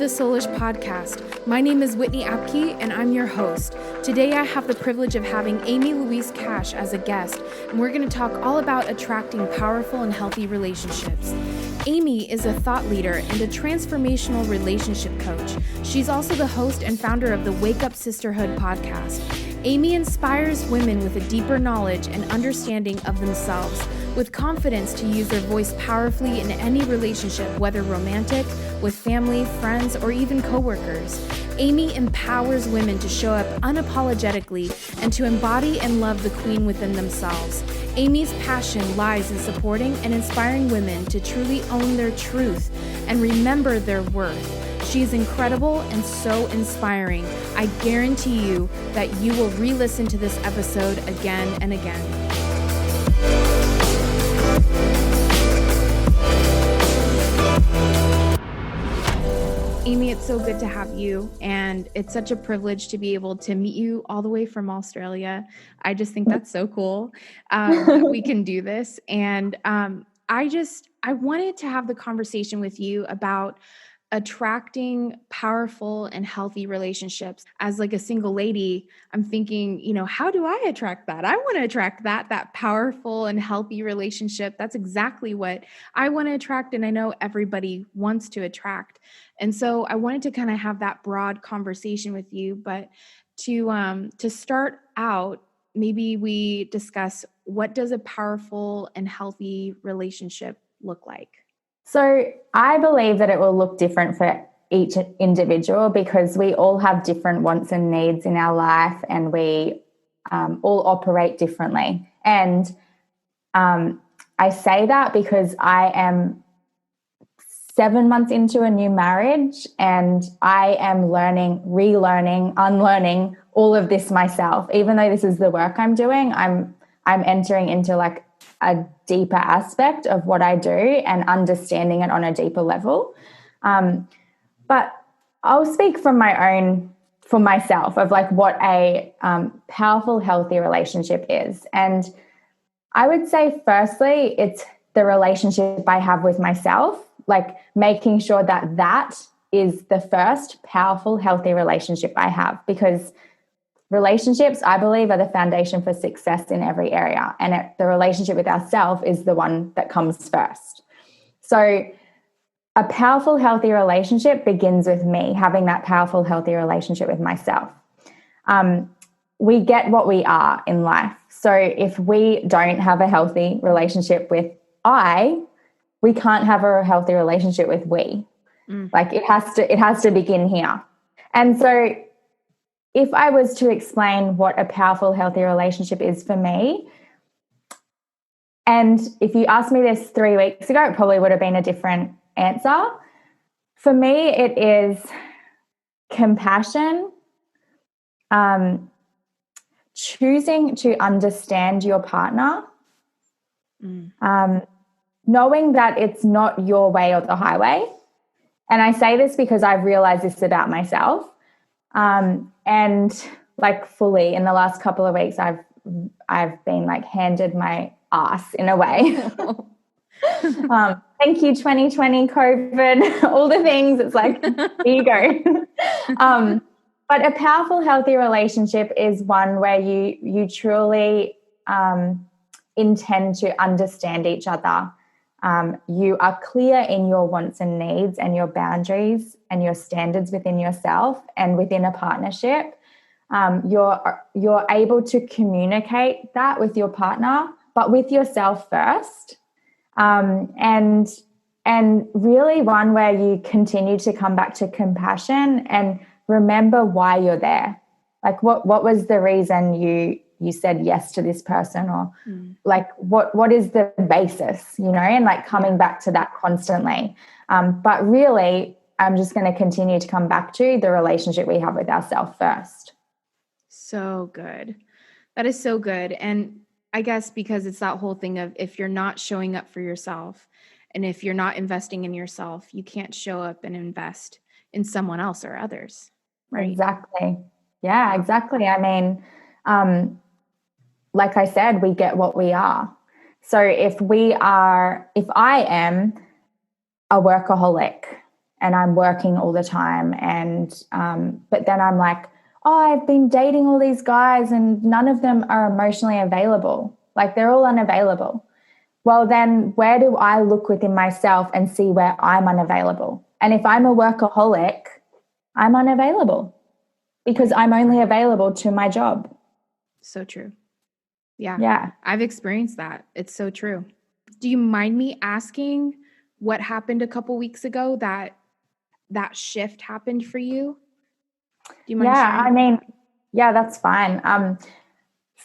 Soulish Podcast. My name is Whitney Apke, and I'm your host. Today, I have the privilege of having Amy Louise Cash as a guest, and we're going to talk all about attracting powerful and healthy relationships. Amy is a thought leader and a transformational relationship coach. She's also the host and founder of the Wake Up Sisterhood Podcast. Amy inspires women with a deeper knowledge and understanding of themselves, with confidence to use their voice powerfully in any relationship, whether romantic, with family, friends, or even coworkers. Amy empowers women to show up unapologetically and to embody and love the queen within themselves. Amy's passion lies in supporting and inspiring women to truly own their truth and remember their worth. She is incredible and so inspiring. I guarantee you that you will re-listen to this episode again and again. Amy, it's so good to have you, and it's such a privilege to be able to meet you all the way from Australia. I just think that's so cool that we can do this. And I wanted to have the conversation with you about attracting powerful and healthy relationships. As like a single lady, I'm thinking, how do I attract that? I want to attract that powerful and healthy relationship. That's exactly what I want to attract. And I know everybody wants to attract. And so I wanted to kind of have that broad conversation with you, but to start out, maybe we discuss, what does a powerful and healthy relationship look like? So I believe that it will look different for each individual because we all have different wants and needs in our life, and we all operate differently. And I say that because I am 7 months into a new marriage, and I am learning, relearning, unlearning all of this myself. Even though this is the work I'm doing, I'm entering into like a deeper aspect of what I do and understanding it on a deeper level. But I'll speak for myself of like what a powerful, healthy relationship is. And I would say firstly, it's the relationship I have with myself, like making sure that is the first powerful, healthy relationship I have, because relationships, I believe, are the foundation for success in every area. And the relationship with ourselves is the one that comes first. So a powerful, healthy relationship begins with me having that powerful, healthy relationship with myself. We get what we are in life. So if we don't have a healthy relationship with we can't have a healthy relationship with we. Like it has to begin here. And so if I was to explain what a powerful, healthy relationship is for me, and if you asked me this 3 weeks ago, it probably would have been a different answer. For me, it is compassion, choosing to understand your partner, knowing that it's not your way or the highway. And I say this because I've realized this about myself. And like fully in the last couple of weeks, I've been like handed my ass in a way. Thank you, 2020, COVID, all the things. It's like, here you go. But a powerful, healthy relationship is one where you truly intend to understand each other. You are clear in your wants and needs and your boundaries and your standards within yourself and within a partnership. You're able to communicate that with your partner, but with yourself first. And really one where you continue to come back to compassion and remember why you're there. Like what was the reason you said yes to this person, or like what is the basis, and like coming back to that constantly. But really, I'm just going to continue to come back to the relationship we have with ourselves first. So good. That is so good. And I guess because it's that whole thing of, if you're not showing up for yourself and if you're not investing in yourself, you can't show up and invest in someone else or others. Right? Exactly. Yeah, exactly. I mean, like I said, we get what we are. So if I am a workaholic and I'm working all the time. And but then I'm like, oh, I've been dating all these guys and none of them are emotionally available. Like they're all unavailable. Well, then where do I look within myself and see where I'm unavailable? And if I'm a workaholic, I'm unavailable because I'm only available to my job. So true. Yeah. Yeah. I've experienced that. It's so true. Do you mind me asking what happened a couple weeks ago that shift happened for you? Do you mind sharing? I mean, yeah, that's fine.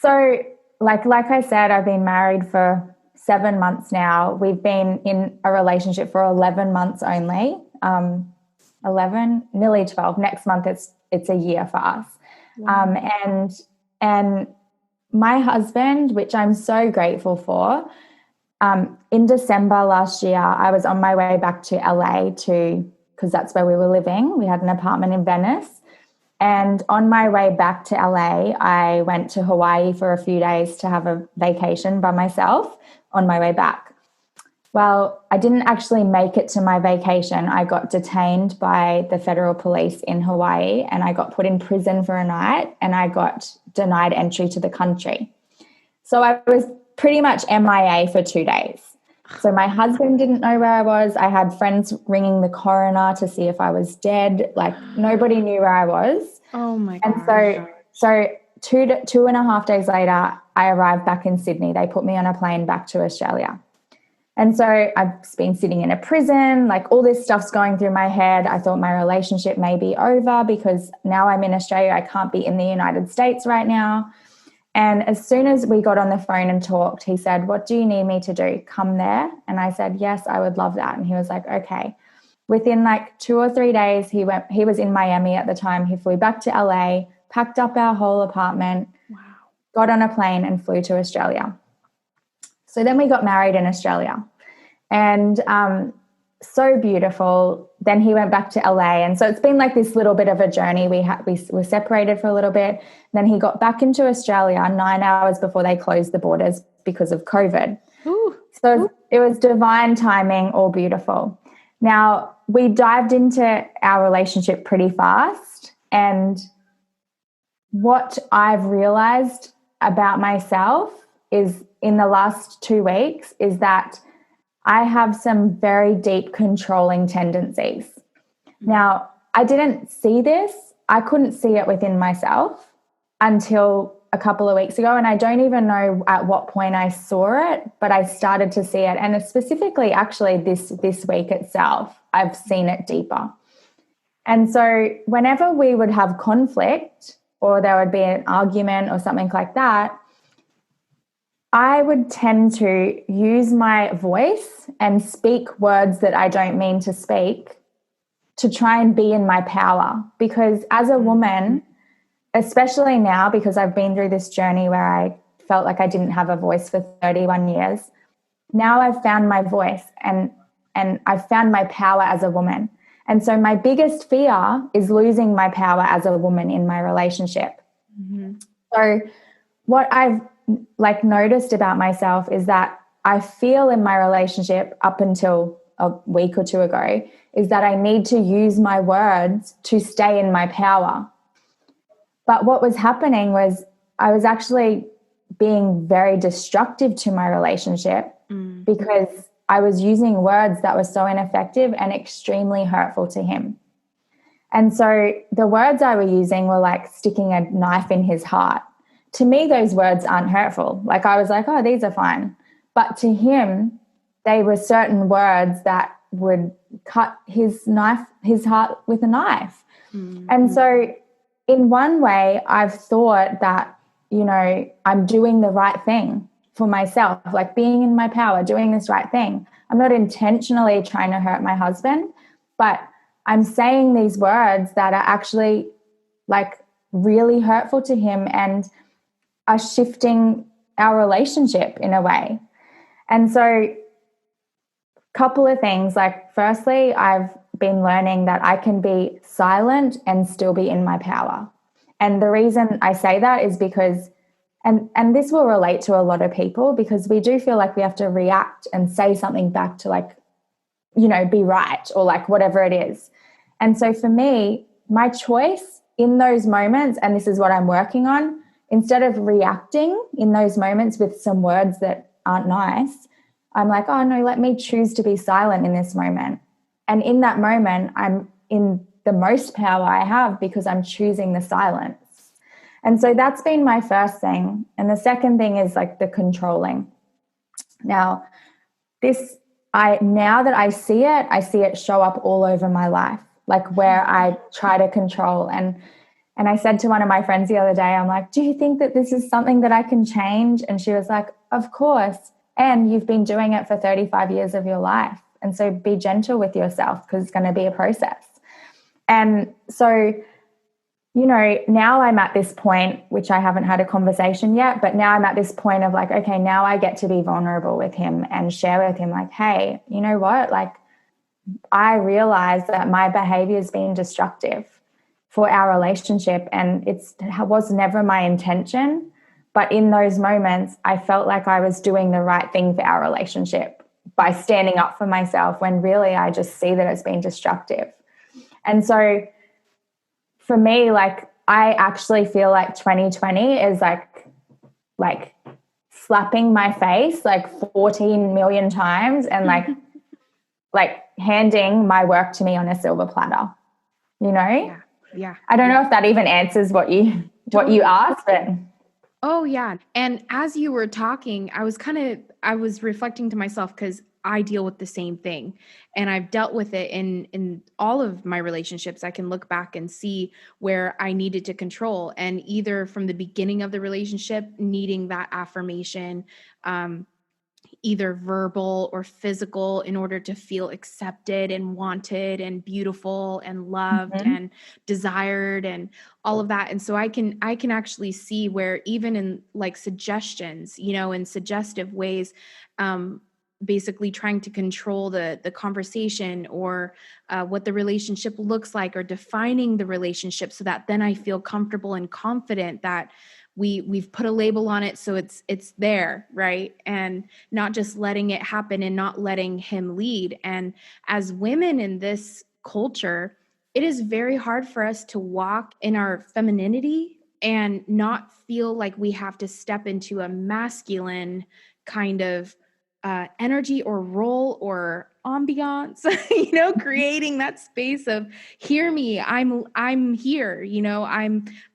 So like I said, I've been married for 7 months now. We've been in a relationship for 11 months only. 11, nearly 12. Next month it's a year for us. Wow. And my husband, which I'm so grateful for, in December last year, I was on my way back to LA because that's where we were living. We had an apartment in Venice. And on my way back to LA, I went to Hawaii for a few days to have a vacation by myself on my way back. Well, I didn't actually make it to my vacation. I got detained by the federal police in Hawaii and I got put in prison for a night and I got denied entry to the country. So I was pretty much MIA for 2 days. So my husband didn't know where I was. I had friends ringing the coroner to see if I was dead. Like nobody knew where I was. Oh my God. And so 2.5 days later, I arrived back in Sydney. They put me on a plane back to Australia. And so I've been sitting in a prison, like all this stuff's going through my head. I thought my relationship may be over because now I'm in Australia. I can't be in the United States right now. And as soon as we got on the phone and talked, he said, what do you need me to do? Come there? And I said, yes, I would love that. And he was like, okay. Within like 2 or 3 days, he was in Miami at the time. He flew back to LA, packed up our whole apartment, got on a plane and flew to Australia. So then we got married in Australia and so beautiful. Then he went back to LA. And so it's been like this little bit of a journey. We were separated for a little bit. Then he got back into Australia 9 hours before they closed the borders because of COVID. Ooh. So it was divine timing, all beautiful. Now, we dived into our relationship pretty fast. And what I've realized about myself is in the last 2 weeks is that I have some very deep controlling tendencies. Now, I didn't see this. I couldn't see it within myself until a couple of weeks ago. And I don't even know at what point I saw it, but I started to see it. And specifically, actually, this week itself, I've seen it deeper. And so whenever we would have conflict or there would be an argument or something like that, I would tend to use my voice and speak words that I don't mean to speak to try and be in my power. Because as a woman, especially now, because I've been through this journey where I felt like I didn't have a voice for 31 years, now I've found my voice and I've found my power as a woman. And so my biggest fear is losing my power as a woman in my relationship. Mm-hmm. So what I've noticed about myself is that I feel in my relationship up until a week or two ago is that I need to use my words to stay in my power. But what was happening was I was actually being very destructive to my relationship because I was using words that were so ineffective and extremely hurtful to him. And so the words I were using were like sticking a knife in his heart. To me, those words aren't hurtful. Like I was like, oh, these are fine. But to him, they were certain words that would cut his heart with a knife. Mm-hmm. And so in one way, I've thought that, I'm doing the right thing for myself, like being in my power, doing this right thing. I'm not intentionally trying to hurt my husband, but I'm saying these words that are actually like really hurtful to him and are shifting our relationship in a way. And so a couple of things, like firstly, I've been learning that I can be silent and still be in my power. And the reason I say that is because, and this will relate to a lot of people, because we do feel like we have to react and say something back to like be right, or like whatever it is. And so for me, my choice in those moments, and this is what I'm working on, instead of reacting in those moments with some words that aren't nice, I'm like, oh no, let me choose to be silent in this moment. And in that moment, I'm in the most power I have because I'm choosing the silence. And so that's been my first thing. And the second thing is like the controlling. Now, now that I see it show up all over my life, like where I try to control. And I said to one of my friends the other day, I'm like, do you think that this is something that I can change? And she was like, of course. And you've been doing it for 35 years of your life. And so be gentle with yourself because it's going to be a process. And so, now I'm at this point, which I haven't had a conversation yet, but now I'm at this point of like, okay, now I get to be vulnerable with him and share with him like, hey, you know what? Like, I realize that my behavior has been destructive for our relationship, and it was never my intention. But in those moments, I felt like I was doing the right thing for our relationship by standing up for myself, when really I just see that it's been destructive. And so for me, like, I actually feel like 2020 is like slapping my face like 14 million times and like handing my work to me on a silver platter, Yeah. I don't know if that even answers what you asked, but oh yeah. And as you were talking, I was reflecting to myself, because I deal with the same thing, and I've dealt with it in all of my relationships. I can look back and see where I needed to control, and either from the beginning of the relationship, needing that affirmation, either verbal or physical, in order to feel accepted and wanted and beautiful and loved and desired and all of that. And so I can actually see where, even in like suggestions, in suggestive ways, basically trying to control the conversation, or what the relationship looks like, or defining the relationship so that then I feel comfortable and confident that we've put a label on it, so it's there, right? And not just letting it happen and not letting him lead. And as women in this culture, it is very hard for us to walk in our femininity and not feel like we have to step into a masculine kind of energy or role or ambiance, creating that space of, hear me, I'm here,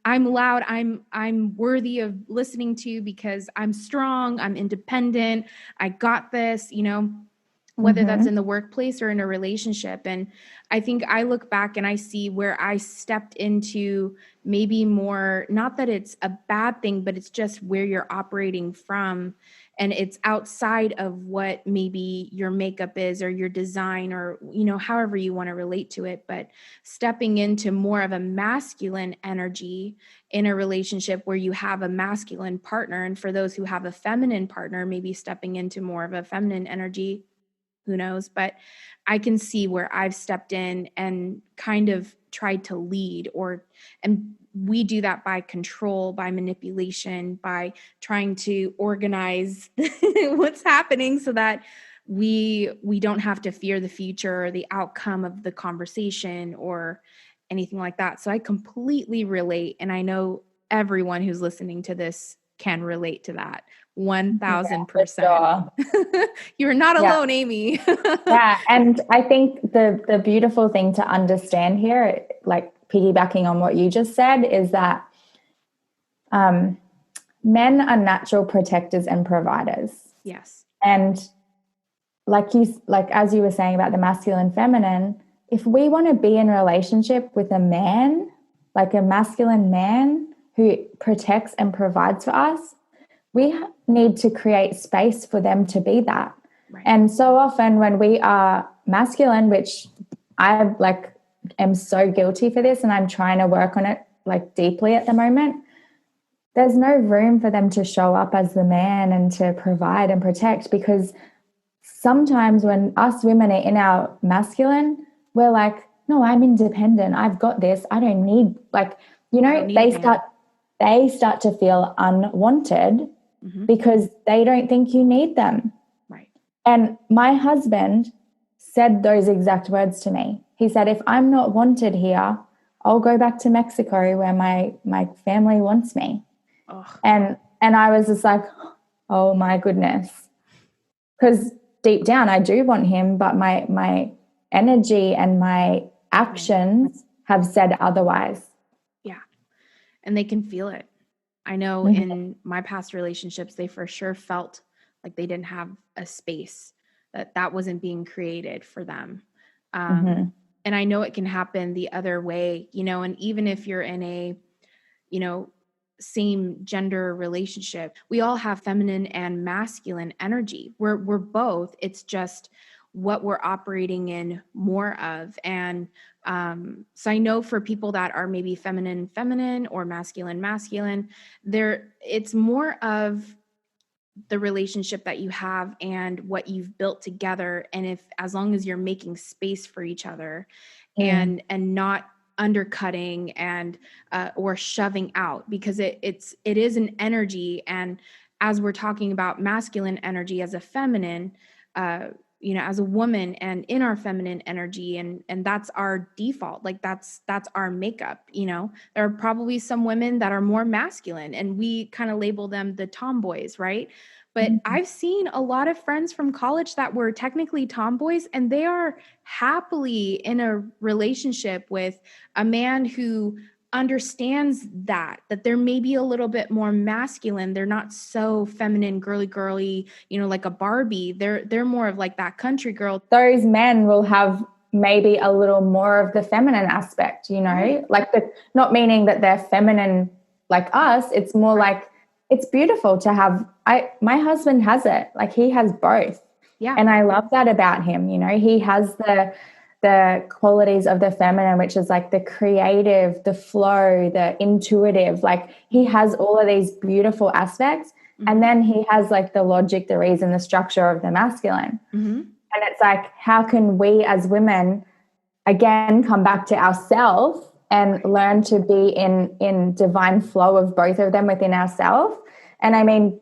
I'm loud, I'm worthy of listening to, because I'm strong, I'm independent, I got this, whether that's in the workplace or in a relationship. And I think I look back and I see where I stepped into maybe more, not that it's a bad thing, but it's just where you're operating from. And it's outside of what maybe your makeup is, or your design, or, however you want to relate to it. But stepping into more of a masculine energy in a relationship where you have a masculine partner. And for those who have a feminine partner, maybe stepping into more of a feminine energy, who knows? But I can see where I've stepped in and kind of tried to lead, and we do that by control, by manipulation, by trying to organize what's happening so that we don't have to fear the future or the outcome of the conversation or anything like that. So I completely relate. And I know everyone who's listening to this can relate to that 1,000%. Sure. You're not alone, Amy. Yeah. And I think the beautiful thing to understand here, like piggybacking on what you just said, is that men are natural protectors and providers. Yes. And as you were saying about the masculine, feminine, if we want to be in a relationship with a man, like a masculine man who protects and provides for us, we need to create space for them to be that. Right. And so often when we are masculine, which I am so guilty for this, and I'm trying to work on it deeply at the moment, there's no room for them to show up as the man and to provide and protect, because sometimes when us women are in our masculine, we're like, no, I'm independent, I've got this, I don't need, they start to feel unwanted because they don't think you need them. Right. And my husband said those exact words to me. He said, if I'm not wanted here, I'll go back to Mexico where my family wants me. Oh. And I was just like, oh my goodness. Because deep down I do want him, but my energy and my actions have said otherwise. Yeah. And they can feel it. I know in my past relationships, they for sure felt like they didn't have a space, that wasn't being created for them. And I know it can happen the other way, and even if you're in a, same gender relationship, we all have feminine and masculine energy. We're both. It's just what we're operating in more of. And so I know for people that are maybe feminine or masculine, it's more of the relationship that you have and what you've built together. And as long as you're making space for each other and not undercutting and or shoving out, because it is an energy. And as we're talking about masculine energy as a feminine, as a woman and in our feminine energy, and that's our default, like that's our makeup. There are probably some women that are more masculine and we kind of label them the tomboys, right? But I've seen a lot of friends from college that were technically tomboys, and they are happily in a relationship with a man who understands that they're maybe a little bit more masculine. They're not so feminine, girly, like a Barbie. They're more of like that country girl. Those men will have maybe a little more of the feminine aspect, like not meaning that they're feminine like us. It's more like, it's beautiful to have, my husband has it, like he has both. Yeah. And I love that about him. He has the qualities of the feminine, which is like the creative, the flow, the intuitive, like he has all of these beautiful aspects. And then he has like the logic, the reason, the structure of the masculine. And it's like, how can we as women, again, come back to ourselves and learn to be in divine flow of both of them within ourselves? And I mean,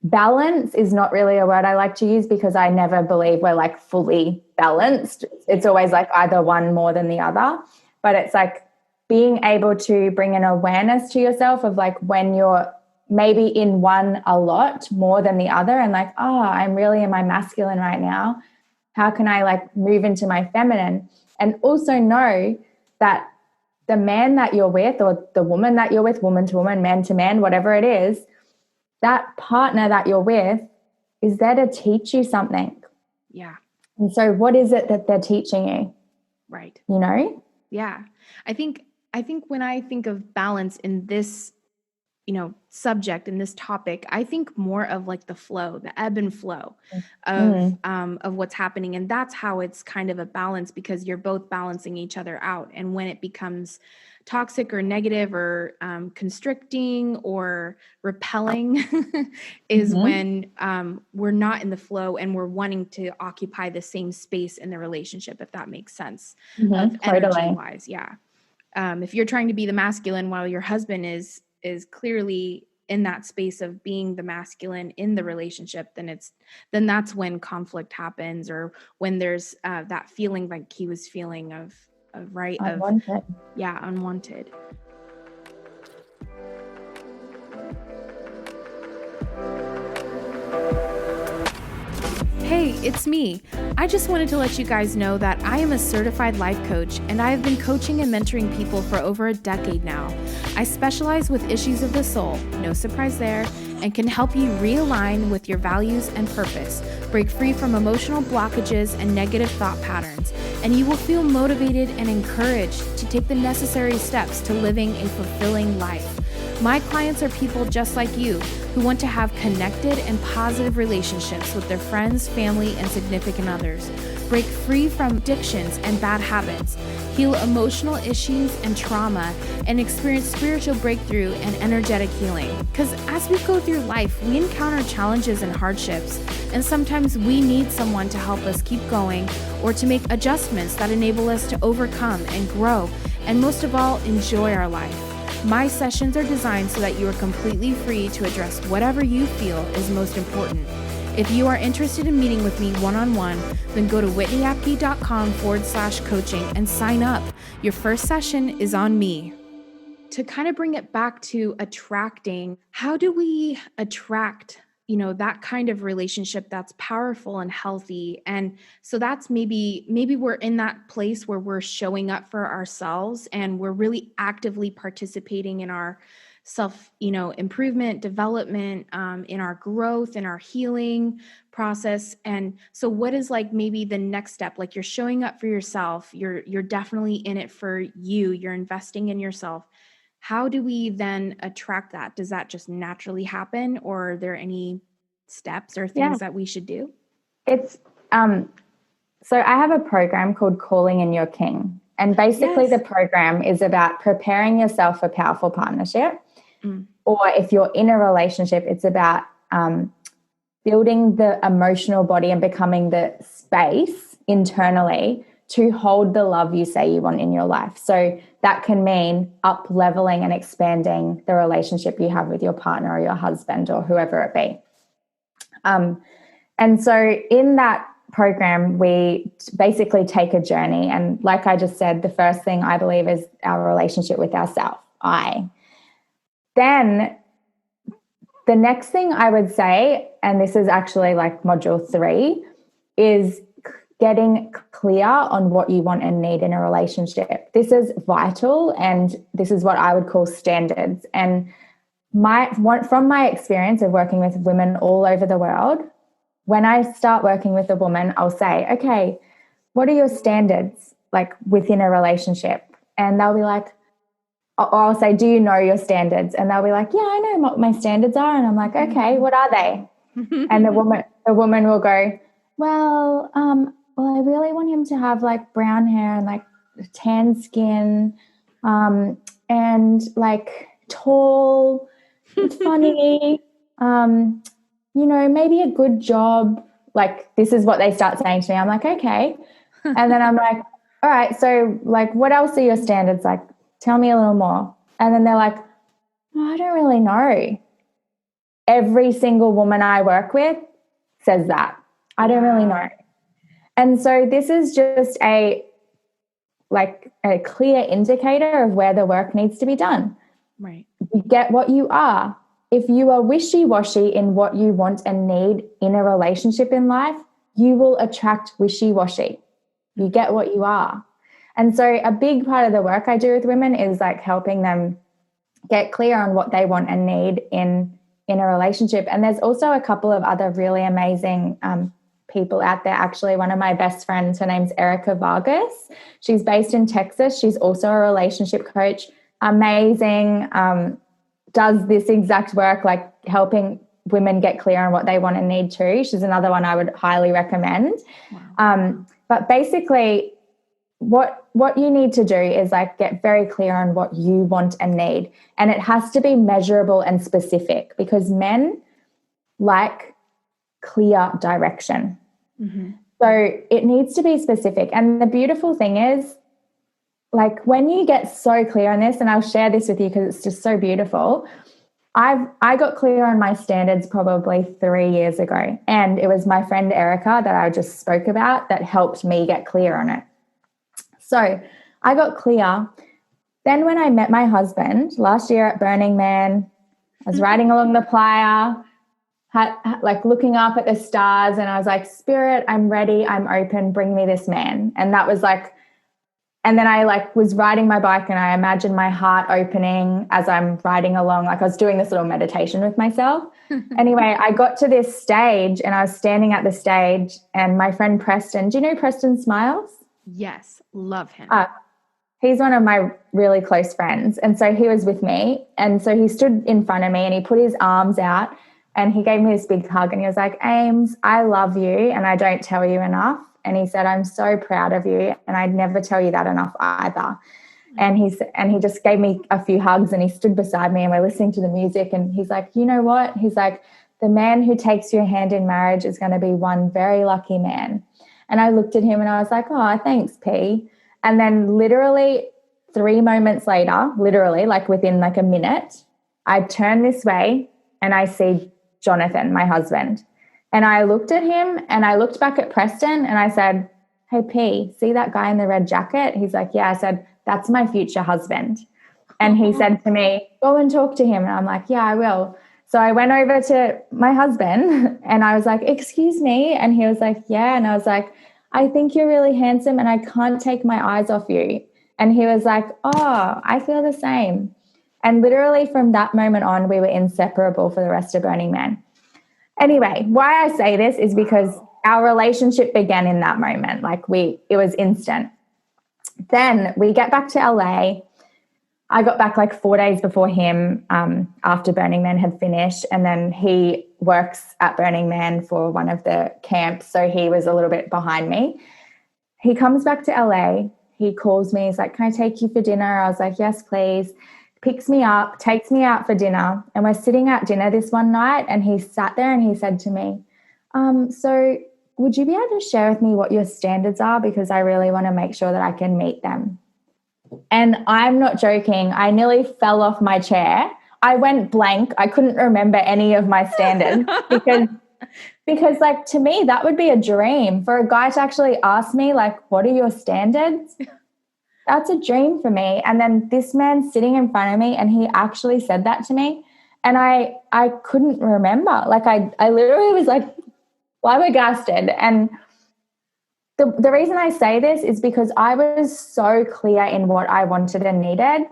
balance is not really a word I like to use, because I never believe we're like fully balanced. It's always like either one more than the other. But it's like being able to bring an awareness to yourself of like when you're maybe in one a lot more than the other, and like, I'm really in my masculine right now. How can I like move into my feminine? And also know that the man that you're with, or the woman that you're with, woman to woman, man to man, whatever it is, that partner that you're with is there to teach you something. Yeah. And so what is it that they're teaching you? Right. Yeah. I think when I think of balance in this, subject, in this topic, I think more of like the flow, the ebb and flow of what's happening. And that's how it's kind of a balance, because you're both balancing each other out. And when it becomes toxic or negative or constricting or repelling is when we're not in the flow and we're wanting to occupy the same space in the relationship, if that makes sense, of energy wise. Yeah. If you're trying to be the masculine while your husband is clearly in that space of being the masculine in the relationship, then that's when conflict happens, or when there's that feeling like he was feeling of unwanted. Unwanted. Hey, it's me. I just wanted to let you guys know that I am a certified life coach, and I have been coaching and mentoring people for over a decade now. I specialize with issues of the soul, no surprise there, and can help you realign with your values and purpose, break free from emotional blockages and negative thought patterns, and you will feel motivated and encouraged to take the necessary steps to living a fulfilling life. My clients are people just like you who want to have connected and positive relationships with their friends, family, and significant others, break free from addictions and bad habits, heal emotional issues and trauma, and experience spiritual breakthrough and energetic healing. Because as we go through life, we encounter challenges and hardships, and sometimes we need someone to help us keep going or to make adjustments that enable us to overcome and grow, and most of all, enjoy our life. My sessions are designed so that you are completely free to address whatever you feel is most important. If you are interested in meeting with me one-on-one, then go to whitneyapke.com/coaching and sign up. Your first session is on me. To kind of bring it back to attracting, how do we attract, that kind of relationship that's powerful and healthy? And so that's maybe we're in that place where we're showing up for ourselves and we're really actively participating in our self, improvement, development, in our growth, in our healing process. And so what is like maybe the next step? Like you're showing up for yourself, you're definitely in it for you, you're investing in yourself. How do we then attract that? Does that just naturally happen, or are there any steps or things that we should do? It's so I have a program called Calling in Your King. And basically the program is about preparing yourself for powerful partnership. Or if you're in a relationship, it's about building the emotional body and becoming the space internally to hold the love you say you want in your life. So that can mean up-leveling and expanding the relationship you have with your partner or your husband or whoever it be. And so in that program, we basically take a journey. And like I just said, the first thing I believe is our relationship with ourselves, Then the next thing I would say, and this is actually like module 3, is getting clear on what you want and need in a relationship. This is vital, and this is what I would call standards. And from my experience of working with women all over the world, when I start working with a woman, I'll say, okay, what are your standards like within a relationship? And they'll be like, or I'll say, do you know your standards? And they'll be like, yeah, I know what my standards are. And I'm like, okay, what are they? And the woman will go, well, I really want him to have like brown hair and like tan skin, and like tall, funny, maybe a good job. Like this is what they start saying to me. I'm like, okay. And then I'm like, all right, so like what else are your standards like? Tell me a little more. And then they're like, oh, I don't really know. Every single woman I work with says that. I don't really know. And so this is just a clear indicator of where the work needs to be done. Right. You get what you are. If you are wishy-washy in what you want and need in a relationship in life, you will attract wishy-washy. You get what you are. And so a big part of the work I do with women is like helping them get clear on what they want and need in a relationship. And there's also a couple of other really amazing people out there. Actually, one of my best friends, her name's Erica Vargas. She's based in Texas. She's also a relationship coach. Amazing. Does this exact work, like helping women get clear on what they want and need too. She's another one I would highly recommend. Wow. But basically what you need to do is like get very clear on what you want and need. And it has to be measurable and specific because men like clear direction. Mm-hmm. So it needs to be specific. And the beautiful thing is, like when you get so clear on this, and I'll share this with you because it's just so beautiful. I got clear on my standards probably 3 years ago. And it was my friend Erica that I just spoke about that helped me get clear on it. So I got clear. Then when I met my husband last year at Burning Man, I was riding along the playa, like looking up at the stars, and I was like, Spirit, I'm ready, I'm open, bring me this man. And that was like, and then I like was riding my bike and I imagined my heart opening as I'm riding along. Like I was doing this little meditation with myself. Anyway, I got to this stage and I was standing at the stage and my friend Preston, do you know Preston Smiles? Yes, love him. He's one of my really close friends. And so he was with me. And so he stood in front of me and he put his arms out and he gave me this big hug and he was like, Ames, I love you and I don't tell you enough. And he said, I'm so proud of you and I'd never tell you that enough either. And he just gave me a few hugs and he stood beside me and we're listening to the music and he's like, you know what? He's like, the man who takes your hand in marriage is going to be one very lucky man. And I looked at him and I was like, oh, thanks, P. And then literally 3 moments later, literally like within like a minute, I turn this way and I see Jonathan, my husband. And I looked at him and I looked back at Preston and I said, hey, P, see that guy in the red jacket? He's like, yeah. I said, that's my future husband. And he said to me, go and talk to him. And I'm like, yeah, I will. So I went over to my husband and I was like, excuse me. And he was like, yeah. And I was like, I think you're really handsome and I can't take my eyes off you. And he was like, oh, I feel the same. And literally from that moment on, we were inseparable for the rest of Burning Man. Anyway, why I say this is because our relationship began in that moment. Like it was instant. Then we get back to LA. I got back like 4 days before him after Burning Man had finished. And then he works at Burning Man for one of the camps. So he was a little bit behind me. He comes back to LA. He calls me. He's like, can I take you for dinner? I was like, yes, please. Picks me up, takes me out for dinner. And we're sitting at dinner this one night. And he sat there and he said to me, so would you be able to share with me what your standards are? Because I really want to make sure that I can meet them. And I'm not joking. I nearly fell off my chair. I went blank. I couldn't remember any of my standards because like to me, that would be a dream for a guy to actually ask me like, what are your standards? That's a dream for me. And then this man sitting in front of me and he actually said that to me. And I couldn't remember. Like I literally was like flabbergasted. And the reason I say this is because I was so clear in what I wanted and needed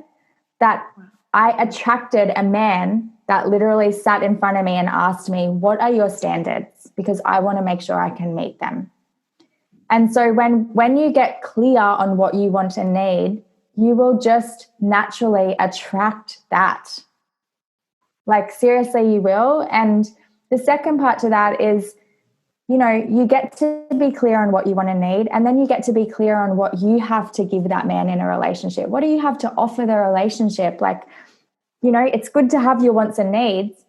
that I attracted a man that literally sat in front of me and asked me, what are your standards? Because I want to make sure I can meet them. And so when you get clear on what you want and need, you will just naturally attract that. Like seriously, you will. And the second part to that is, you know, you get to be clear on what you want to need, and then you get to be clear on what you have to give that man in a relationship. What do you have to offer the relationship? Like, you know, it's good to have your wants and needs.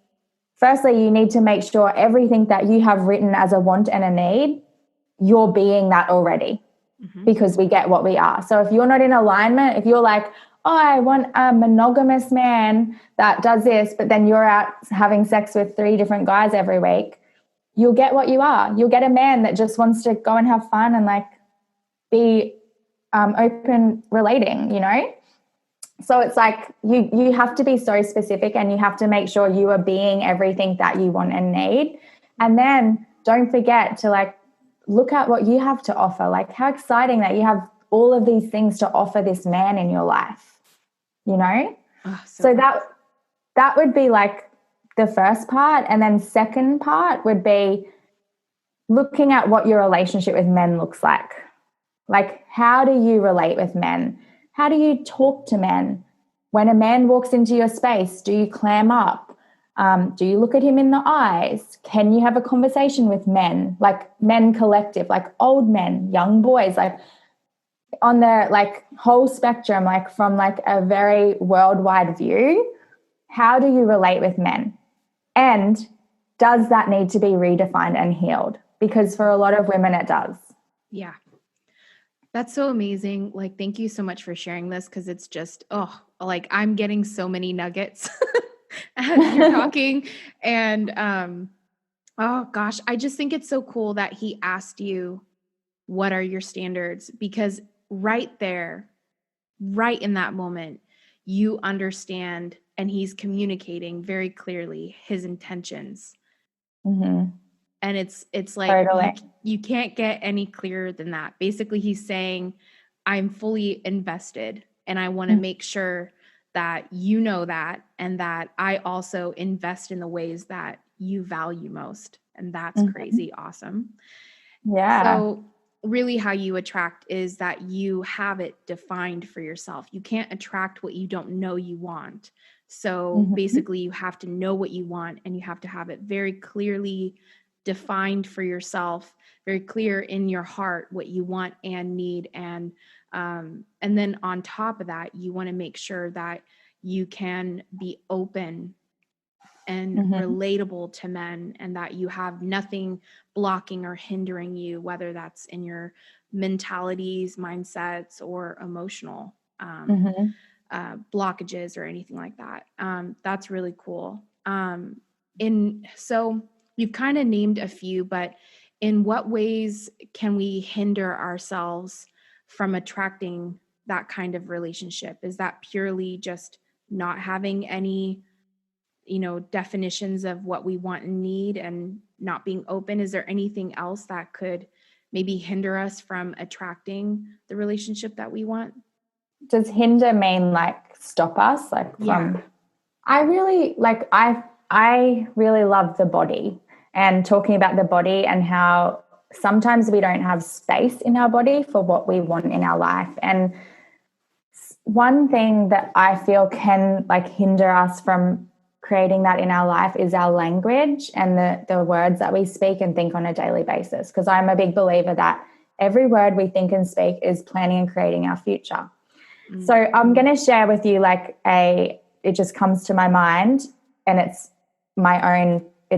Firstly, you need to make sure everything that you have written as a want and a need, you're being that already, because we get what we are. So if you're not in alignment, if you're like, oh, I want a monogamous man that does this, but then you're out having sex with 3 different guys every week, you'll get what you are. You'll get a man that just wants to go and have fun and like be open relating, you know? So it's like you have to be so specific and you have to make sure you are being everything that you want and need. And then don't forget to like look at what you have to offer. Like how exciting that you have all of these things to offer this man in your life, you know? Oh, so that would be like the first part. And then second part would be looking at what your relationship with men looks like. Like, how do you relate with men? How do you talk to men? When a man walks into your space, do you clam up? Do you look at him in the eyes? Can you have a conversation with men, like men collective, like old men, young boys, like on the like whole spectrum, like from like a very worldwide view? How do you relate with men? And does that need to be redefined and healed? Because for a lot of women, it does. Yeah. That's so amazing. Like, thank you so much for sharing this, because it's just, like I'm getting so many nuggets as you're talking. And, oh gosh, I just think it's so cool that he asked you, what are your standards? Because right there, right in that moment, you understand, and he's communicating very clearly his intentions. And it's like, totally. You can't get any clearer than that. Basically, he's saying, I'm fully invested and I want to make sure that you know that, and that I also invest in the ways that you value most. And that's crazy awesome. Yeah. So really how you attract is that you have it defined for yourself. You can't attract what you don't know you want. So basically you have to know what you want, and you have to have it very clearly defined for yourself, very clear in your heart what you want and need. And then on top of that, you want to make sure that you can be open and relatable to men, and that you have nothing blocking or hindering you, whether that's in your mentalities, mindsets, or emotional blockages or anything like that. That's really cool. So you've kind of named a few, but in what ways can we hinder ourselves from attracting that kind of relationship? Is that purely just not having any, definitions of what we want and need and not being open? Is there anything else that could maybe hinder us from attracting the relationship that we want? Does hinder mean like stop us? Like from, I really love the body, and talking about the body and how sometimes we don't have space in our body for what we want in our life. And one thing that I feel can like hinder us from creating that in our life is our language and the words that we speak and think on a daily basis. Because I'm a big believer that every word we think and speak is planning and creating our future. Mm-hmm. So I'm going to share with you it just comes to my mind, and it's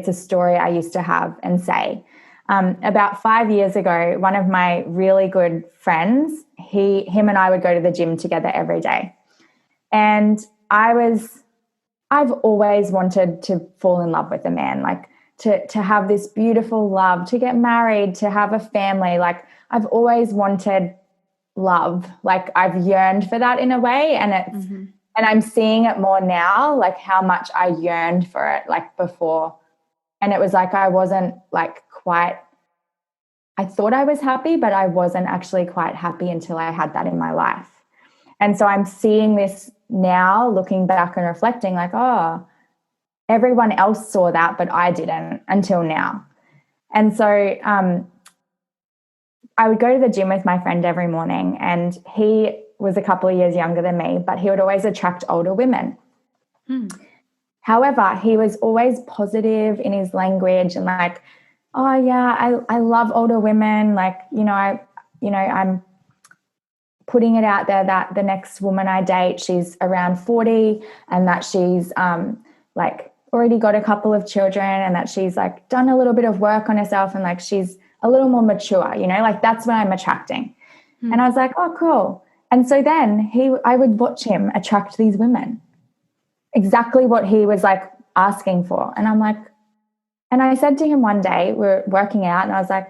a story I used to have and say. About 5 years ago, one of my really good friends, him and I would go to the gym together every day. And I've always wanted to fall in love with a man, like to have this beautiful love, to get married, to have a family. Like I've always wanted love. Like I've yearned for that in a way. And and I'm seeing it more now, like how much I yearned for it, like before. And it was like I wasn't like quite, I thought I was happy, but I wasn't actually quite happy until I had that in my life. And so I'm seeing this now, looking back and reflecting like, oh, everyone else saw that, but I didn't until now. And so I would go to the gym with my friend every morning, and he was a couple of years younger than me, but he would always attract older women. However, he was always positive in his language and like, oh yeah, I love older women. Like, I'm putting it out there that the next woman I date, she's around 40, and that she's like already got a couple of children, and that she's like done a little bit of work on herself, and like she's a little more mature, like that's what I'm attracting. And I was like, oh, cool. And so then I would watch him attract these women, exactly what he was like asking for. And I'm like, and I said to him one day, we're working out, and I was like,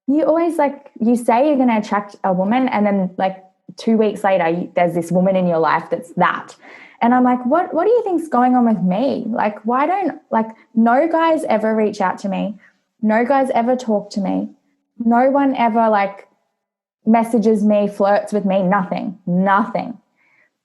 you always like, you say you're going to attract a woman, and then like 2 weeks later, there's this woman in your life that's that. And I'm like, what do you think's going on with me? Like, why don't, like, no guys ever reach out to me. No guys ever talk to me. No one ever like messages me, flirts with me, nothing.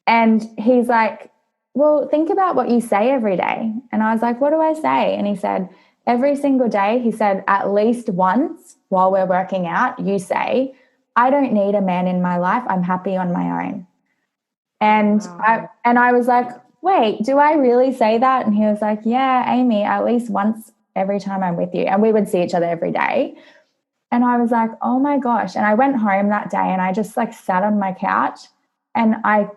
And he's like, well, think about what you say every day. And I was like, what do I say? And he said, every single day, he said, at least once while we're working out, you say, I don't need a man in my life. I'm happy on my own. And wow. I was like, wait, do I really say that? And he was like, yeah, Amy, at least once every time I'm with you. And we would see each other every day. And I was like, oh my gosh. And I went home that day, and I just like sat on my couch, and I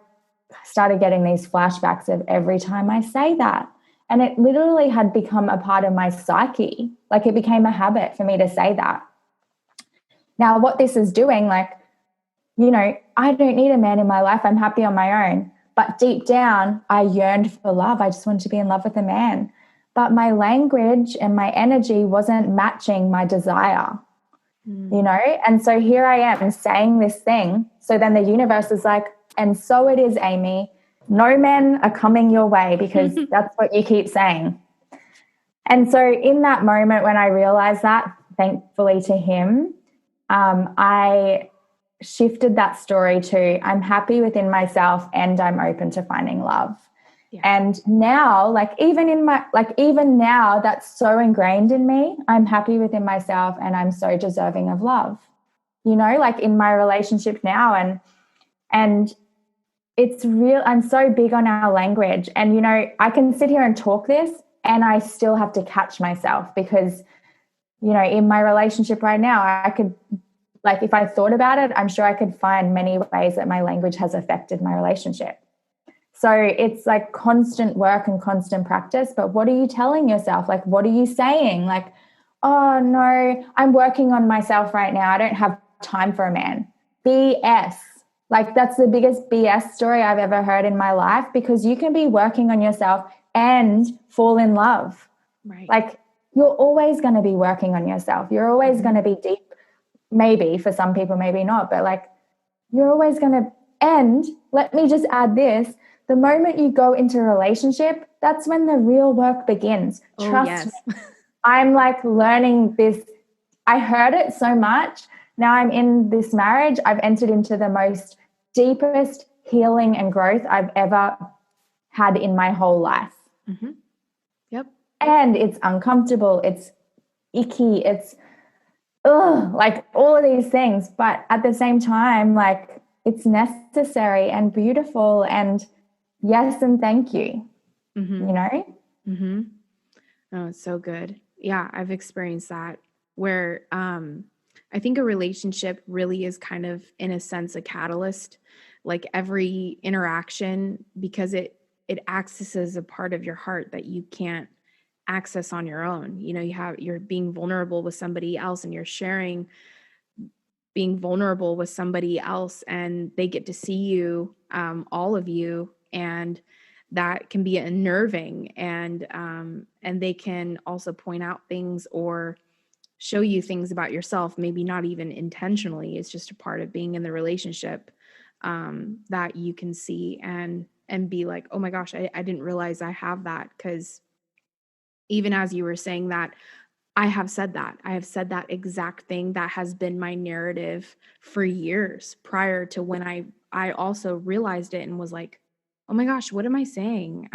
started getting these flashbacks of every time I say that. And it literally had become a part of my psyche. Like it became a habit for me to say that. Now, what this is doing, like, I don't need a man in my life. I'm happy on my own. But deep down, I yearned for love. I just wanted to be in love with a man. But my language and my energy wasn't matching my desire, And so here I am saying this thing. So then the universe is like, and so it is, Amy. No men are coming your way because that's what you keep saying. And so in that moment when I realized that, thankfully to him, I shifted that story to I'm happy within myself and I'm open to finding love. Yeah. And now, even now, that's so ingrained in me. I'm happy within myself and I'm so deserving of love, like in my relationship now. And it's real. I'm so big on our language. And, I can sit here and talk this and I still have to catch myself because, in my relationship right now, I could, like, if I thought about it, I'm sure I could find many ways that my language has affected my relationship. So it's like constant work and constant practice. But what are you telling yourself? Like, what are you saying? Like, oh, no, I'm working on myself right now. I don't have time for a man. BS. Like, that's the biggest BS story I've ever heard in my life, because you can be working on yourself and fall in love. Right. Like, you're always going to be working on yourself. You're always going to be deep, maybe for some people, maybe not, but like you're always going to end. Let me just add this. The moment you go into a relationship, that's when the real work begins. Trust me. I'm like learning this. I heard it so much. Now I'm in this marriage. I've entered into the most deepest healing and growth I've ever had in my whole life. Mm-hmm. Yep. And it's uncomfortable. It's icky. It's like all of these things. But at the same time, like it's necessary and beautiful and yes and thank you, mm-hmm. you know? Mm-hmm. Oh, it's so good. Yeah, I've experienced that where I think a relationship really is kind of, in a sense, a catalyst. Like every interaction, because it accesses a part of your heart that you can't access on your own. You know, you're being vulnerable with somebody else, and you're sharing being vulnerable with somebody else, and they get to see you, all of you, and that can be unnerving, and they can also point out things or show you things about yourself, maybe not even intentionally. It's just a part of being in the relationship, that you can see and be like, oh my gosh, I didn't realize I have that. Because even as you were saying that, I have said that exact thing. That has been my narrative for years prior to when I also realized it and was like, oh my gosh, what am I saying?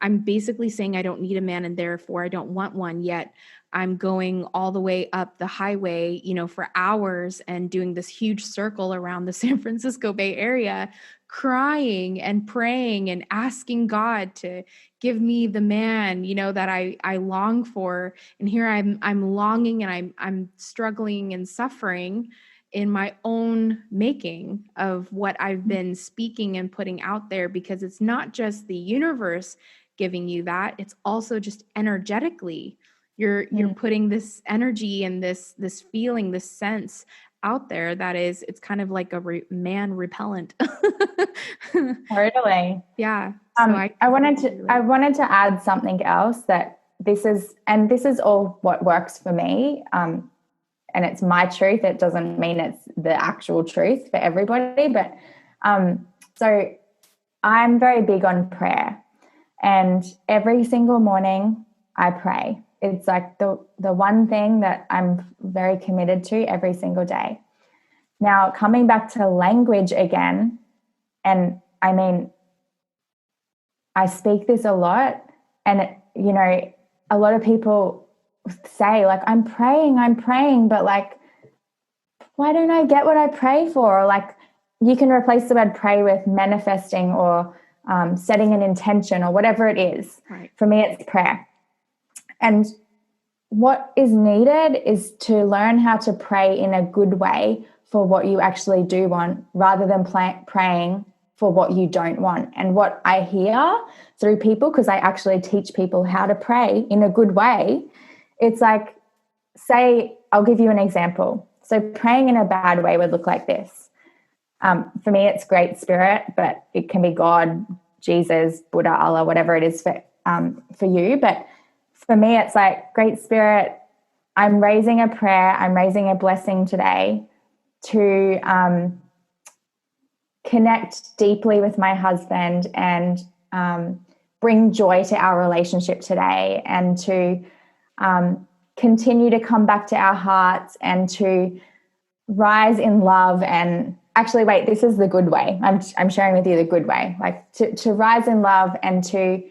I'm basically saying I don't need a man and therefore I don't want one, yet I'm going all the way up the highway, you know, for hours and doing this huge circle around the San Francisco Bay Area, crying and praying and asking God to give me the man, you know, that I long for. And here I'm longing and I'm struggling and suffering in my own making of what I've been speaking and putting out there, because it's not just the universe giving you that, it's also just energetically you're putting this energy and this feeling, this sense out there that is, it's kind of like a man repellent. Totally. Yeah. So I wanted to add something else, that this is all what works for me. And it's my truth. It doesn't mean it's the actual truth for everybody, but so I'm very big on prayer, and every single morning I pray. It's like the one thing that I'm very committed to every single day. Now, coming back to language again, and I mean, I speak this a lot, and you know, a lot of people say like, I'm praying, but like, why don't I get what I pray for? Or like, you can replace the word pray with manifesting or setting an intention or whatever it is. Right. For me, it's prayer. And what is needed is to learn how to pray in a good way for what you actually do want, rather than praying for what you don't want. And what I hear through people, because I actually teach people how to pray in a good way, it's like, say, I'll give you an example. So praying in a bad way would look like this. For me, it's Great Spirit, but it can be God, Jesus, Buddha, Allah, whatever it is for you. But for me, it's like, Great Spirit, I'm raising a prayer, I'm raising a blessing today to connect deeply with my husband and bring joy to our relationship today, and to continue to come back to our hearts and to rise in love. And actually, wait, this is the good way. I'm sharing with you the good way, like to rise in love and to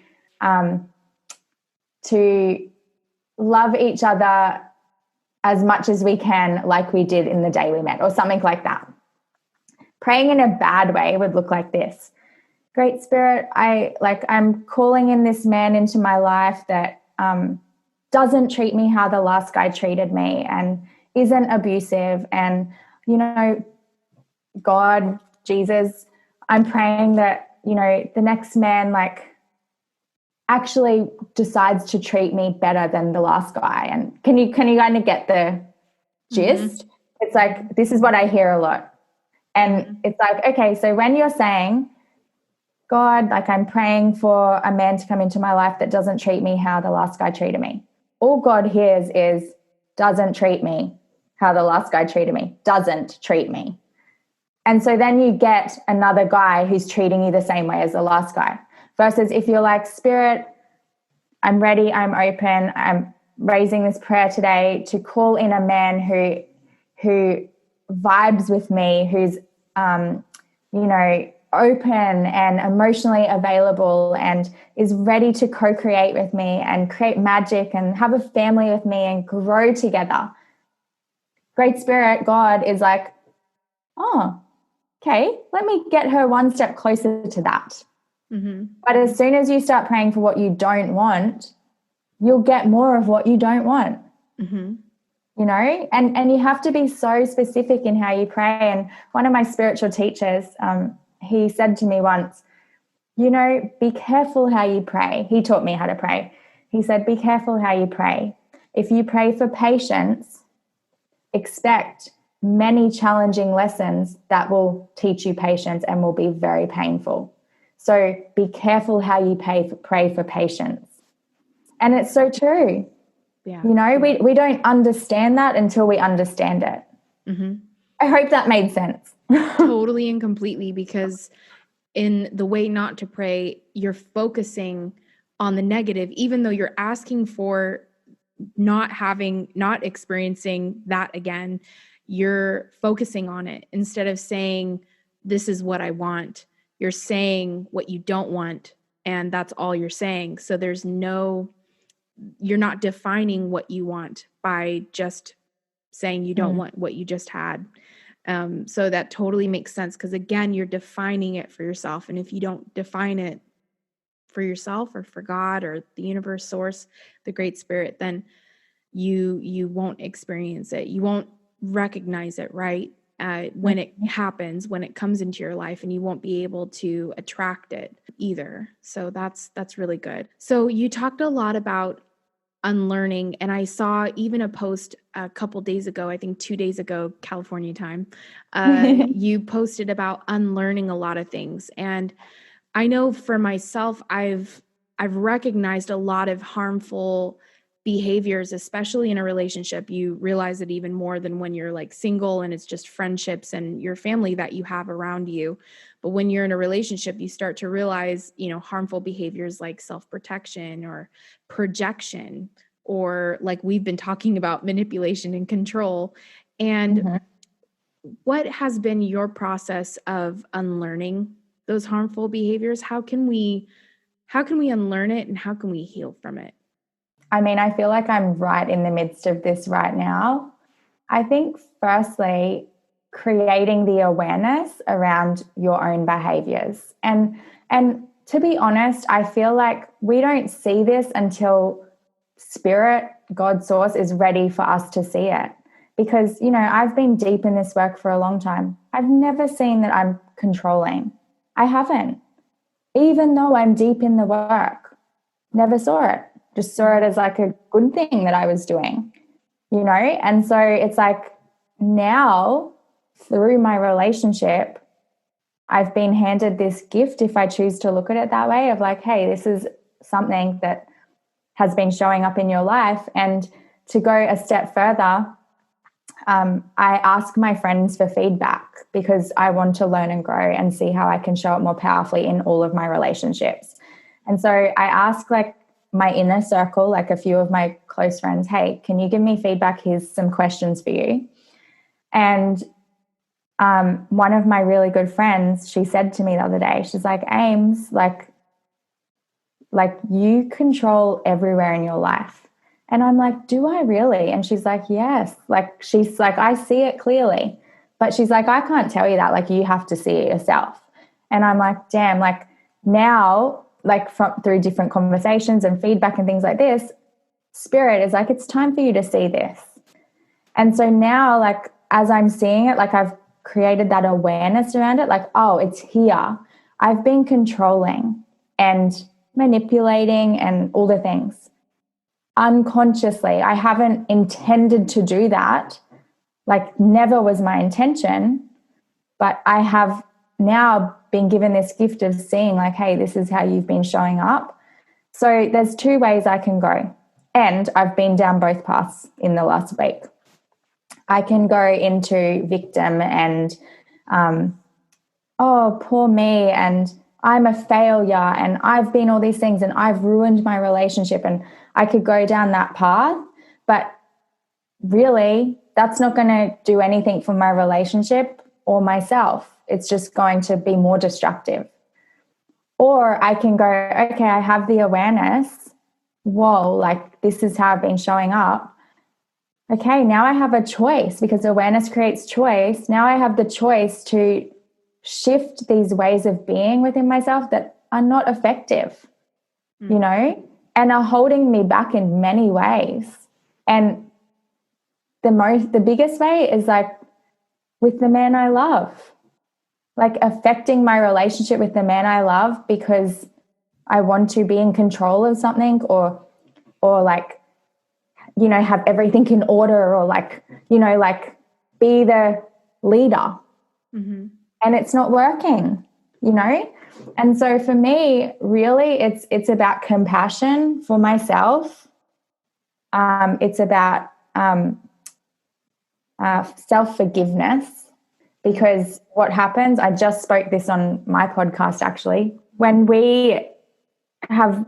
love each other as much as we can, like we did in the day we met, or something like that. Praying in a bad way would look like this. Great Spirit, I'm calling in this man into my life that doesn't treat me how the last guy treated me and isn't abusive. And, you know, God, Jesus, I'm praying that, you know, the next man like actually decides to treat me better than the last guy. And can you kind of get the gist? Mm-hmm. It's like, this is what I hear a lot. And it's like, okay, so when you're saying, God, like I'm praying for a man to come into my life that doesn't treat me how the last guy treated me, all God hears is, doesn't treat me how the last guy treated me, doesn't treat me. And so then you get another guy who's treating you the same way as the last guy. Versus if you're like, Spirit, I'm ready, I'm open, I'm raising this prayer today to call in a man who vibes with me, who's, open and emotionally available and is ready to co-create with me and create magic and have a family with me and grow together. Great Spirit, God is like, oh, okay, let me get her one step closer to that. Mm-hmm. But as soon as you start praying for what you don't want, you'll get more of what you don't want. Mm-hmm. You know, and you have to be so specific in how you pray. And one of my spiritual teachers, he said to me once, be careful how you pray. He taught me how to pray. He said, be careful how you pray. If you pray for patience, expect many challenging lessons that will teach you patience and will be very painful. So be careful how you pray for patience. And it's so true. Yeah. We don't understand that until we understand it. Mm-hmm. I hope that made sense. Totally and completely, because in the way not to pray, you're focusing on the negative, even though you're asking for not experiencing that again. You're focusing on it instead of saying, this is what I want. You're saying what you don't want, and that's all you're saying. So you're not defining what you want by just saying you don't want what you just had. So that totally makes sense, because again, you're defining it for yourself. And if you don't define it for yourself or for God or the universe, source, the Great Spirit, then you won't experience it. You won't recognize it, right? When it happens, when it comes into your life, and you won't be able to attract it either. So that's really good. So you talked a lot about unlearning, and I saw even a post a couple days ago, I think 2 days ago, California time, you posted about unlearning a lot of things. And I know for myself, I've recognized a lot of harmful behaviors, especially in a relationship. You realize it even more than when you're like single and it's just friendships and your family that you have around you. But when you're in a relationship, you start to realize, harmful behaviors like self-protection or projection, or like we've been talking about, manipulation and control. And what has been your process of unlearning those harmful behaviors? How can we unlearn it, and how can we heal from it? I mean, I feel like I'm right in the midst of this right now. I think firstly, creating the awareness around your own behaviors. And to be honest, I feel like we don't see this until Spirit, God source, is ready for us to see it. Because, I've been deep in this work for a long time. I've never seen that I'm controlling. I haven't. Even though I'm deep in the work, never saw it. Just saw it as like a good thing that I was doing, And so it's like now through my relationship, I've been handed this gift, if I choose to look at it that way, of like, hey, this is something that has been showing up in your life. And to go a step further, I ask my friends for feedback because I want to learn and grow and see how I can show up more powerfully in all of my relationships. And so I ask like my inner circle, like a few of my close friends, hey, can you give me feedback? Here's some questions for you. And one of my really good friends, she said to me the other day, she's like, Ames, like you control everywhere in your life. And I'm like, do I really? And she's like, yes. Like, she's like, I see it clearly. But she's like, I can't tell you that. Like, you have to see it yourself. And I'm like, damn, like now, like through different conversations and feedback and things like this, Spirit is like, it's time for you to see this. And so now, like, as I'm seeing it, like I've created that awareness around it, like, oh, it's here. I've been controlling and manipulating and all the things unconsciously. I haven't intended to do that. Like, never was my intention, but I have now been given this gift of seeing like, hey, this is how you've been showing up. So there's two ways I can go. And I've been down both paths in the last week. I can go into victim and, oh, poor me, and I'm a failure, and I've been all these things, and I've ruined my relationship, and I could go down that path. But really, that's not going to do anything for my relationship or myself. It's just going to be more destructive. Or I can go, okay, I have the awareness. Whoa, like this is how I've been showing up. Okay, now I have a choice, because awareness creates choice. Now I have the choice to shift these ways of being within myself that are not effective, you know, and are holding me back in many ways. And the biggest way is like with the man I love, like affecting my relationship with the man I love because I want to be in control of something, or like, you know, have everything in order, or like, you know, like be the leader. Mm-hmm. And it's not working, you know? And so for me, really, it's about compassion for myself. It's about self-forgiveness, because what happens, I just spoke this on my podcast actually, when we have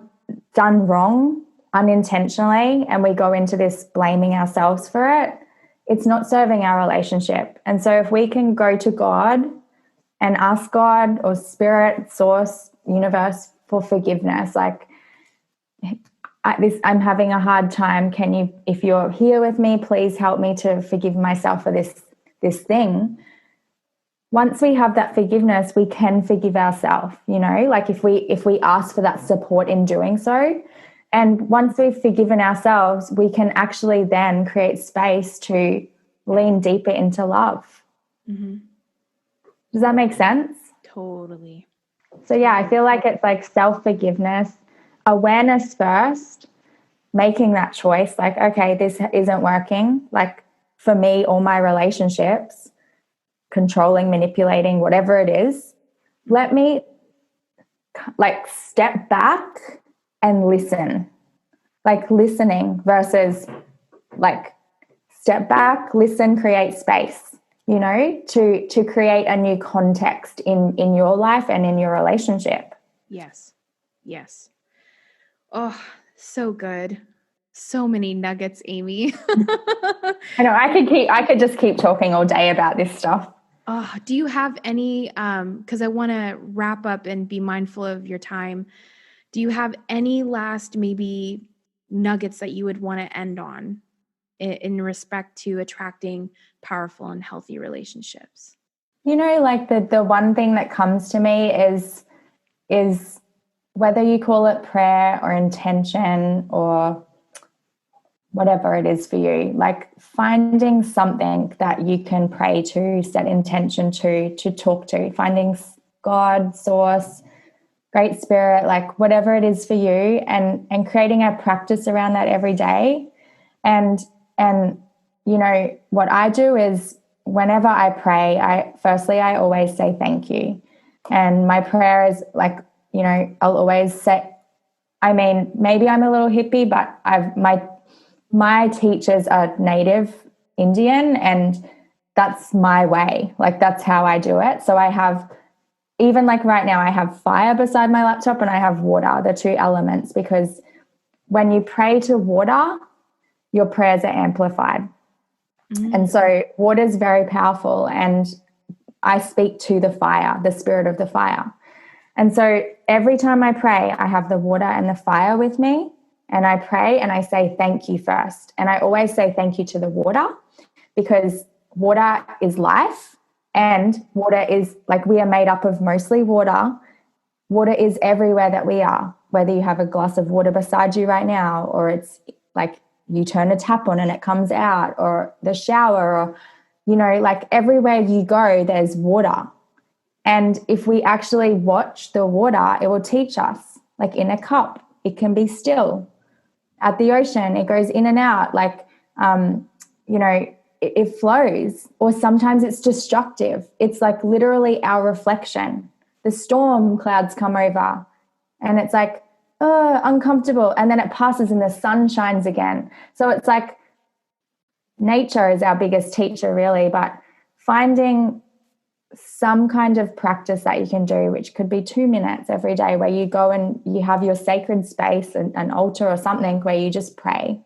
done wrong unintentionally and we go into this blaming ourselves for it, it's not serving our relationship. And so if we can go to God and ask God or spirit, source, universe for forgiveness, like I'm having a hard time. Can you, if you're here with me, please help me to forgive myself for this thing. Once we have that forgiveness, we can forgive ourselves, you know, like if we ask for that support in doing so. And once we've forgiven ourselves, we can actually then create space to lean deeper into love. Mm-hmm. Does that make sense? Totally. So yeah, I feel like it's like self-forgiveness, awareness first, making that choice, like, okay, this isn't working, like for me, all my relationships, controlling, manipulating, whatever it is, let me like step back and listen, like listening versus like step back, listen, create space, you know, to create a new context in your life and in your relationship. Yes. Oh, so good. So many nuggets, Amy. I know I could just keep talking all day about this stuff. Oh, do you have any, because I want to wrap up and be mindful of your time. Do you have any last maybe nuggets that you would want to end on in respect to attracting powerful and healthy relationships? You know, like the one thing that comes to me is whether you call it prayer or intention or whatever it is for you, like finding something that you can pray to, set intention to talk to, finding God, source, great spirit, like whatever it is for you, and creating a practice around that every day. And you know, what I do is whenever I pray, I always say thank you. And my prayer is like, you know, I'll always say, I mean, maybe I'm a little hippie, but my teachers are native Indian, and that's my way. Like that's how I do it. So I have, even like right now, I have fire beside my laptop and I have water, the two elements, because when you pray to water, your prayers are amplified. Mm. And so water is very powerful, and I speak to the fire, the spirit of the fire. And so every time I pray, I have the water and the fire with me, and I pray and I say thank you first. And I always say thank you to the water, because water is life, and water is like, we are made up of mostly water. Water is everywhere that we are, whether you have a glass of water beside you right now, or it's like you turn a tap on and it comes out, or the shower, or, you know, like everywhere you go, there's water. And if we actually watch the water, it will teach us, like in a cup, it can be still. At the ocean, it goes in and out, like, you know, it flows, or sometimes it's destructive. It's like literally our reflection. The storm clouds come over, and it's like uncomfortable. And then it passes and the sun shines again. So it's like nature is our biggest teacher, really, but finding some kind of practice that you can do, which could be 2 minutes every day, where you go and you have your sacred space, an altar or something where you just pray,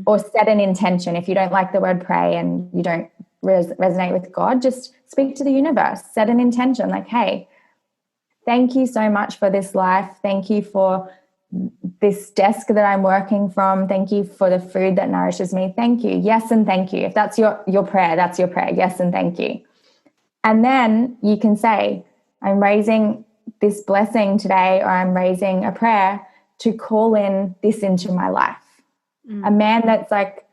or set an intention. If you don't like the word pray and you don't resonate with God, just speak to the universe, set an intention like, hey, thank you so much for this life. Thank you for this desk that I'm working from. Thank you for the food that nourishes me. Thank you. Yes, and thank you. If that's your prayer, that's your prayer. Yes, and thank you. And then you can say, I'm raising this blessing today, or I'm raising a prayer to call in this into my life. A man that's like,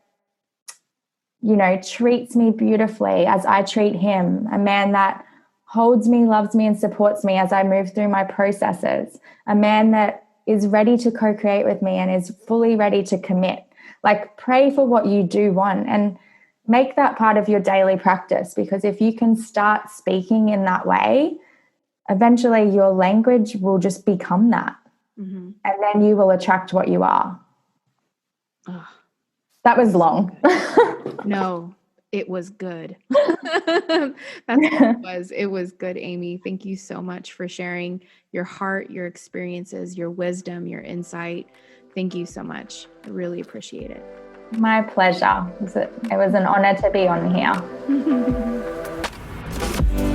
treats me beautifully as I treat him. A man that holds me, loves me, and supports me as I move through my processes. A man that is ready to co-create with me and is fully ready to commit. Like, pray for what you do want and make that part of your daily practice, because if you can start speaking in that way, eventually your language will just become that. And then you will attract what you are. Oh, that was long. No, it was good. That's what it was. It was good, Amy. Thank you so much for sharing your heart, your experiences, your wisdom, your insight. Thank you so much. I really appreciate it. My pleasure. It was an honor to be on here.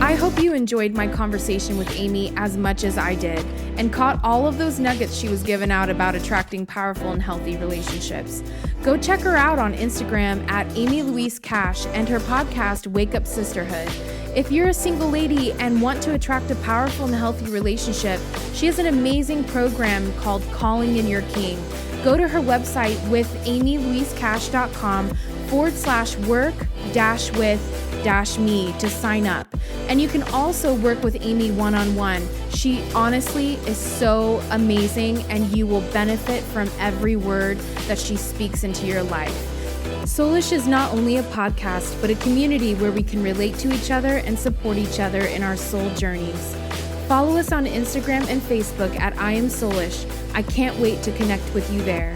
I hope you enjoyed my conversation with Amy as much as I did and caught all of those nuggets she was giving out about attracting powerful and healthy relationships. Go check her out on Instagram at Amy Louise Cash and her podcast, Wake Up Sisterhood. If you're a single lady and want to attract a powerful and healthy relationship, she has an amazing program called Calling in Your King. Go to her website with amylouisecash.com/work-with-me to sign up. And you can also work with Amy one-on-one. She honestly is so amazing, and you will benefit from every word that she speaks into your life. Soulish is not only a podcast, but a community where we can relate to each other and support each other in our soul journeys. Follow us on Instagram and Facebook at I Am Soulish. I can't wait to connect with you there.